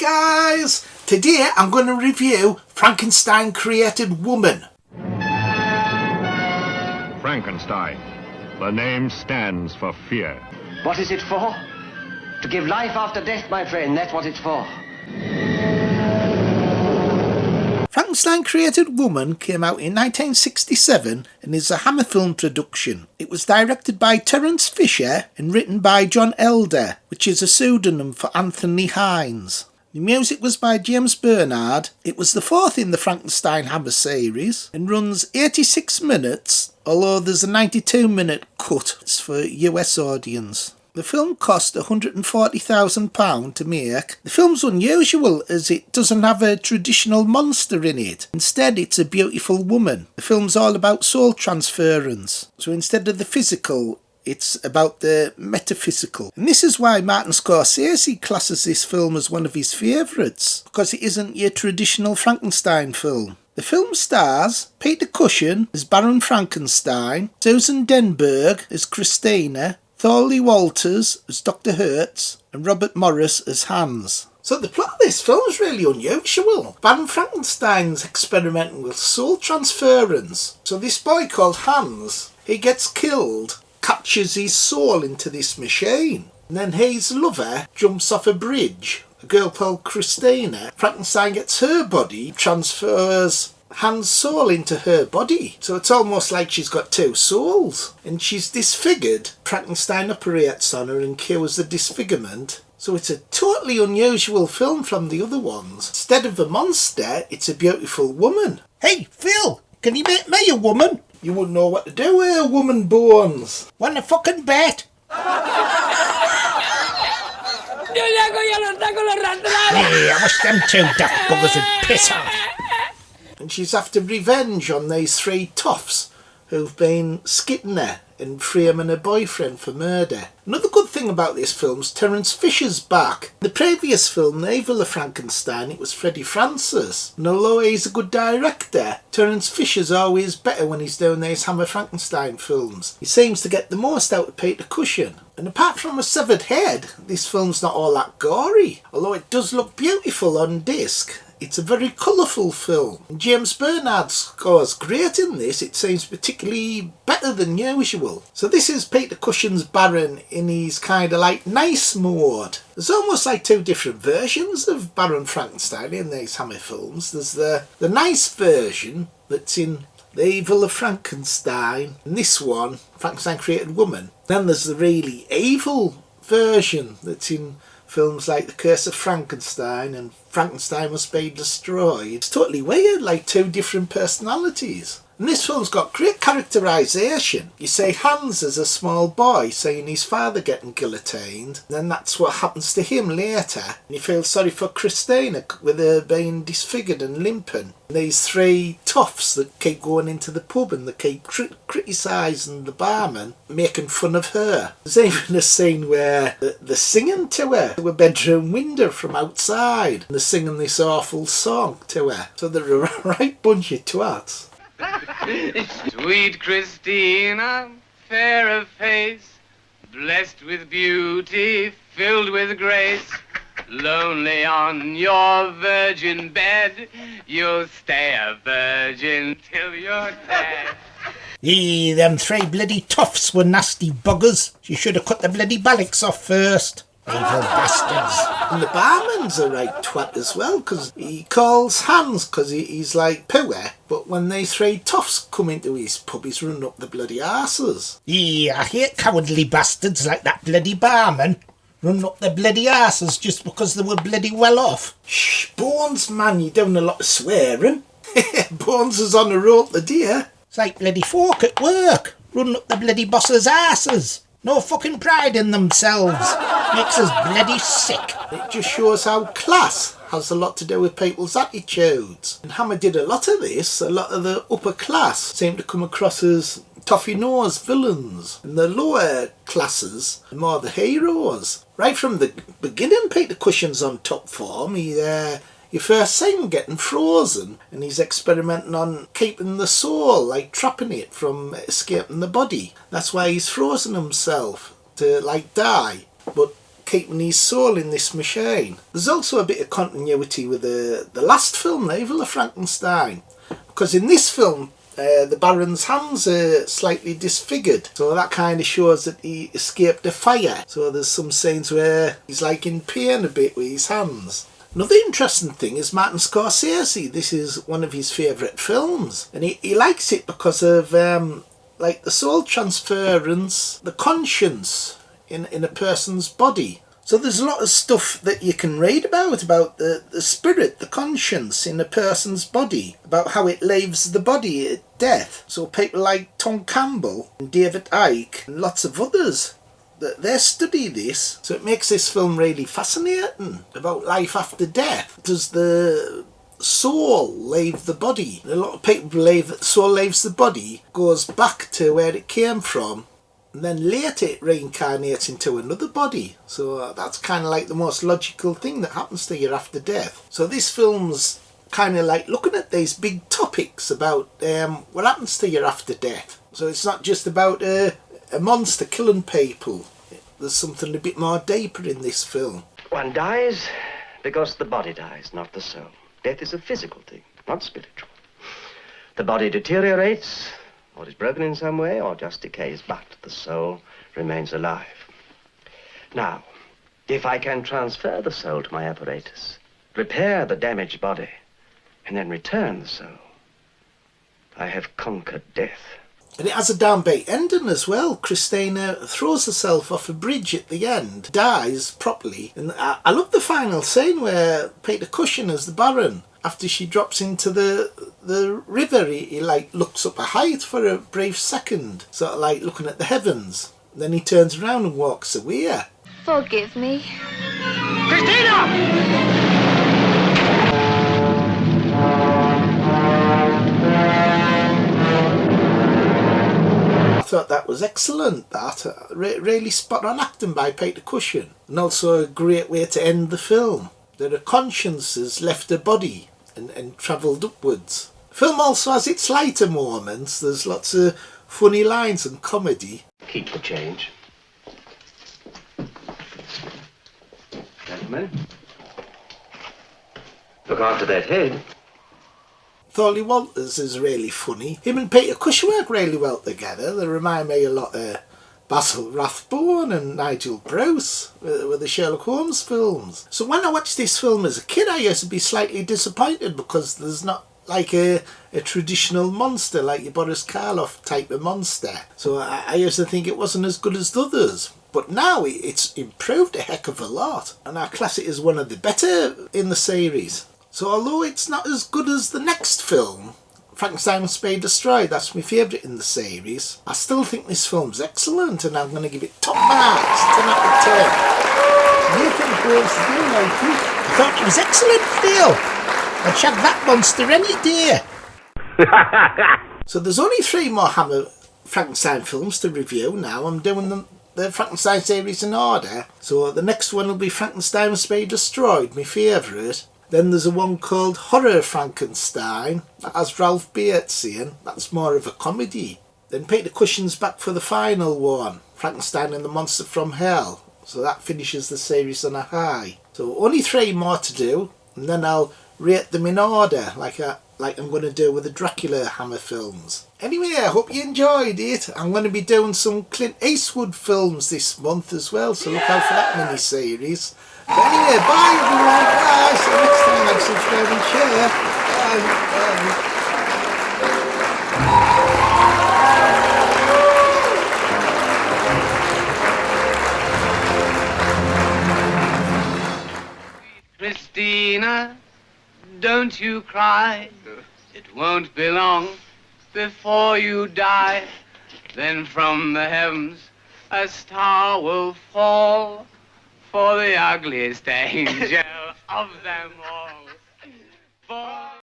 guys! Today I'm going to review Frankenstein Created Woman. Frankenstein. The name stands for fear. What is it for? To give life after death, my friend, that's what it's for. Frankenstein Created Woman came out in 1967 and is a Hammer film production. It was directed by Terence and written by John Elder, which is a pseudonym for Anthony Hines. The music was by James Bernard. It was the fourth in the Frankenstein Hammer series and runs 86 minutes, although there's a 92-minute cut for US audience. The film cost £140,000 to make. The film's unusual as it doesn't have a traditional monster in it. Instead, it's a beautiful woman. The film's all about soul transference. So instead of the physical, it's about the metaphysical. And this is why Martin Scorsese classes this film as one of his favourites, because it isn't your traditional Frankenstein film. The film stars Peter Cushing as Baron Frankenstein, Susan Denberg as Christina, Thorley Walters as Dr. Hertz, and Robert Morris as Hans. So the plot of this film is really unusual. Baron Frankenstein's experimenting with soul transference. So this boy called Hans, he gets killed, captures his soul into this machine. And then his lover jumps off a bridge, a girl called Christina. Frankenstein gets her body, transfers Hans' soul into her body. So it's almost like she's got two souls. And she's disfigured. Frankenstein operates on her and cures the disfigurement. So it's a totally unusual film from the other ones. Instead of a monster, it's a beautiful woman. Hey, Phil, can you make me a woman? You wouldn't know what to do with her woman bones. Want a fucking bet? Hey, I wish them two duck buggers would piss off. And she's after revenge on these three toughs who've been skitting her and framing her boyfriend for murder. Another good thing about this film's Terence Fisher's back. The previous film, The Evil of Frankenstein, it was Freddie Francis. And although he's a good director, Terence Fisher's always better when he's doing these Hammer Frankenstein films. He seems to get the most out of Peter Cushing. And apart from a severed head, this film's not all that gory. Although it does look beautiful on disc. It's a very colourful film. James Bernard scores great in this. It seems particularly better than usual. So this is Peter Cushing's Baron in his kind of like nice mode. There's almost like two different versions of Baron Frankenstein in these Hammer films. There's the nice version that's in The Evil of Frankenstein, and this one, Frankenstein Created Woman. Then there's the really evil version that's in films like The Curse of Frankenstein and Frankenstein Must Be Destroyed. It's totally weird, like two different personalities. And this film's got great characterisation. You see Hans as a small boy seeing his father getting guillotined, and then that's what happens to him later. And you feel sorry for Christina with her being disfigured and limping. And these three toughs that keep going into the pub and they keep criticising the barman, making fun of her. There's even a scene where they're singing to her through a bedroom window from outside. And they're singing this awful song to her. So they're a right bunch of twats. Sweet Christina, fair of face, blessed with beauty, filled with grace, lonely on your virgin bed, you'll stay a virgin till you're dead. Them three bloody toughs were nasty buggers. You should have cut the bloody ballocks off first. Evil bastards. And the barman's a right twat as well, because he calls Hans because he's like poor, but when they three toughs come into his pub, he's running up the bloody arses. Yeah, I hate cowardly bastards like that bloody barman. Running up their bloody arses just because they were bloody well off. Shh, Bones, man, you're doing a lot of swearing. Bones is on a roll today. It's like bloody folk at work, running up the bloody boss's arses. No fucking pride in themselves. Makes us bloody sick. It just shows how class has a lot to do with people's attitudes. And Hammer did a lot of this. A lot of the upper class seem to come across as toffee-nosed villains. And the lower classes are more the heroes. Right from the beginning, Peter Cushing's on top form. You first see him getting frozen and he's experimenting on keeping the soul, like trapping it from escaping the body. That's why he's frozen himself to like die. But keeping his soul in this machine. There's also a bit of continuity with the last film, The Evil of Frankenstein, because in this film the Baron's hands are slightly disfigured, so that kind of shows that he escaped a fire. So there's some scenes where he's like in pain a bit with his hands. Another interesting thing is Martin Scorsese. This is one of his favourite films, and he likes it because of like the soul transference, the conscience in a person's body. So there's a lot of stuff that you can read about the spirit, the conscience in a person's body, about how it leaves the body at death. So people like Tom Campbell and David Icke and lots of others, they study this. So it makes this film really fascinating about life after death. Does the soul leave the body? A lot of people believe that the soul leaves the body, goes back to where it came from, and then later it reincarnates into another body. So that's kind of like the most logical thing that happens to you after death. So this film's kind of like looking at these big topics about what happens to you after death. So it's not just about a monster killing people. There's something a bit more deeper in this film. One dies because the body dies, not the soul. Death is a physical thing, not spiritual. The body deteriorates, or is broken in some way, or just decays, but the soul remains alive. Now, if I can transfer the soul to my apparatus, repair the damaged body, and then return the soul, I have conquered death. And it has a downbeat ending as well. Christina throws herself off a bridge at the end, dies properly. And I love the final scene where Peter Cushing as the Baron, after she drops into the river, he like looks up a height for a brief second, sort of like looking at the heavens. Then he turns around and walks away. Forgive me. Christina! I thought that was excellent. That really spot on acting by Peter Cushing, and also a great way to end the film. That a conscience has left her body and travelled upwards. The film also has its lighter moments. There's lots of funny lines and comedy. Keep the change. Gentlemen, look after that head. Thorley Walters is really funny. Him and Peter Cushing work really well together. They remind me a lot of Basil Rathbone and Nigel Bruce with the Sherlock Holmes films. So when I watched this film as a kid, I used to be slightly disappointed because there's not like a traditional monster like your Boris Karloff type of monster. So I used to think it wasn't as good as the others. But now it's improved a heck of a lot, and I class it as one of the better in the series. So although it's not as good as the next film, Frankenstein Must Be Destroyed, that's my favourite in the series, I still think this film's excellent, and I'm going to give it top marks, 10 out of 10. Nathan Groves do like it. I thought it was excellent, Phil. I'd shag that monster any day. So there's only 3 more Hammer Frankenstein films to review now. I'm doing the Frankenstein series in order. So the next one will be Frankenstein Must Be Destroyed, my favourite. Then there's a one called Horror Frankenstein, that has Ralph Bates in. That's more of a comedy. Then Peter Cushing's back for the final one, Frankenstein and the Monster from Hell. So that finishes the series on a high. So only 3 more to do, and then I'll rate them in order, like I'm going to do with the Dracula Hammer films. Anyway, I hope you enjoyed it. I'm going to be doing some Clint Eastwood films this month as well, so look out for that mini-series. But anyway, bye everyone, bye. So next time, like, subscribe and share. Bye. Christina, don't you cry. It won't be long before you die. Then from the heavens a star will fall for the ugliest angel of them all. For